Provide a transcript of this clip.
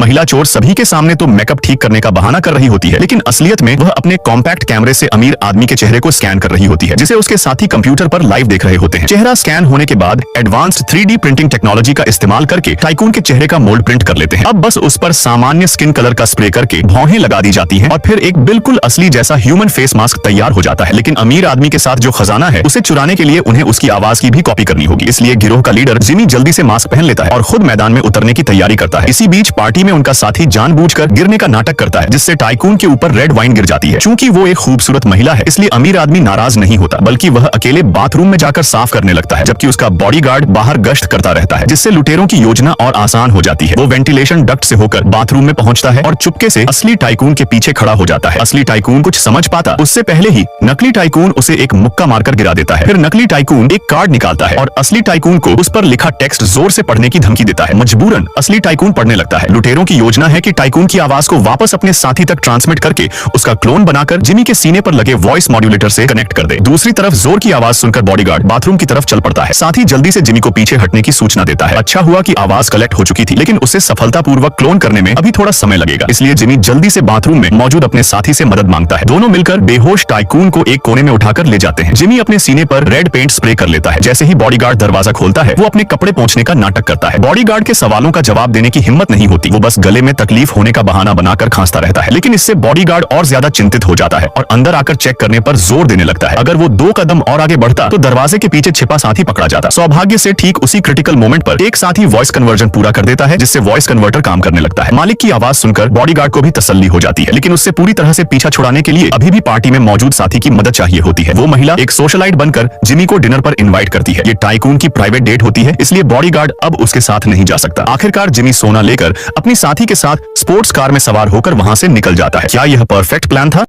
महिला चोर सभी के सामने तो मेकअप ठीक करने का बहाना कर रही होती है, लेकिन असलियत में वह अपने कॉम्पैक्ट कैमरे से अमीर आदमी के चेहरे को स्कैन कर रही होती है, जिसे उसके साथी कंप्यूटर पर लाइव देख रहे होते हैं। चेहरा स्कैन होने के बाद एडवांस्ड 3D प्रिंटिंग टेक्नोलॉजी का इस्तेमाल करके टाइकून के चेहरे का मोल्ड प्रिंट कर लेते हैं। अब बस उस पर सामान्य स्किन कलर का स्प्रे करके भौहें लगा दी जाती हैं और फिर एक बिल्कुल असली जैसा ह्यूमन फेस मास्क तैयार हो जाता है। लेकिन अमीर आदमी के साथ जो खजाना है उसे चुराने के लिए उन्हें उसकी आवाज की भी कॉपी करनी होगी। इसलिए गिरोह का लीडर जिमी जल्दी से मास्क पहन लेता है और खुद मैदान में उतरने की तैयारी करता है। इसी बीच पार्टी में उनका साथी जानबूझकर गिरने का नाटक करता है, जिससे टाइकून के ऊपर रेड वाइन गिर जाती है। चूंकि वो एक खूबसूरत महिला है, इसलिए अमीर आदमी नाराज नहीं होता, बल्कि वह अकेले बाथरूम में जाकर साफ करने लगता है, जबकि उसका बॉडीगार्ड बाहर गश्त करता रहता है, जिससे लुटेरों की योजना और आसान हो जाती है। वो वेंटिलेशन डक्ट से होकर बाथरूम में पहुंचता है और चुपके से असली टाइकून के पीछे खड़ा हो जाता है। असली टाइकून कुछ समझ पाता उससे पहले ही नकली टाइकून उसे एक मुक्का मारकर गिरा देता है। फिर नकली टाइकून एक कार्ड निकालता है और असली टाइकून को उस पर लिखा टेक्स्ट जोर से पढ़ने की धमकी देता है। मजबूरन असली टाइकून पढ़ने लगता है। लुटेरों की योजना है कि टाइकून की आवाज को वापस अपने साथी तक ट्रांसमिट करके उसका क्लोन बनाकर जिमी के सीने पर लगे वॉइस मॉड्यूलेटर से कनेक्ट कर दे। दूसरी तरफ जोर की आवाज सुनकर बॉडीगार्ड बाथरूम की तरफ चल पड़ता है। साथ ही जल्दी से जिमी को पीछे हटने की सूचना देता है। अच्छा हुआ कि आवाज कलेक्ट हो चुकी थी, लेकिन उसे सफलतापूर्वक क्लोन करने में अभी थोड़ा समय लगेगा, इसलिए जिमी जल्दी से बाथरूम में मौजूद अपने साथी से मदद मांगता है। दोनों मिलकर बेहोश टाइकून को एक कोने में उठाकर ले जाते हैं। जिमी अपने सीने पर रेड पेंट स्प्रे कर लेता है। जैसे ही बॉडीगार्ड दरवाजा खोलता है, वो अपने कपड़े पोंछने का नाटक करता है। बॉडीगार्ड के सवालों का जवाब देने की हिम्मत नहीं होती, वो बस गले में तकलीफ होने का बहाना बनाकर खांसता रहता है। लेकिन इससे बॉडीगार्ड और ज्यादा चिंतित हो जाता है और अंदर आकर चेक करने पर जोर देने लगता है। अगर वो 2 कदम और आगे बढ़ता तो दरवाजे के पीछे छिपा साथी पकड़ा जाता। सौभाग्य से ठीक उसी क्रिटिकल मोमेंट पर एक साथी वॉइस कन्वर्जन पूरा कर देता है, जिससे वॉइस कन्वर्टर काम करने लगता है। मालिक की आवाज सुनकर बॉडीगार्ड को भी तसल्ली हो जाती है, लेकिन उससे पूरी तरह से पीछा छुड़ाने के लिए अभी भी पार्टी में मौजूद साथी की मदद चाहिए होती है। वो महिला एक सोशलाइट बनकर जिमी को डिनर पर इनवाइट करती है। ये टाइकून की प्राइवेट डेट होती है, इसलिए बॉडीगार्ड अब उसके साथ नहीं जा सकता। आखिरकार जिमी सोना लेकर अपनी साथी के साथ स्पोर्ट्स कार में सवार होकर वहां से निकल जाता है। क्या यह परफेक्ट प्लान था?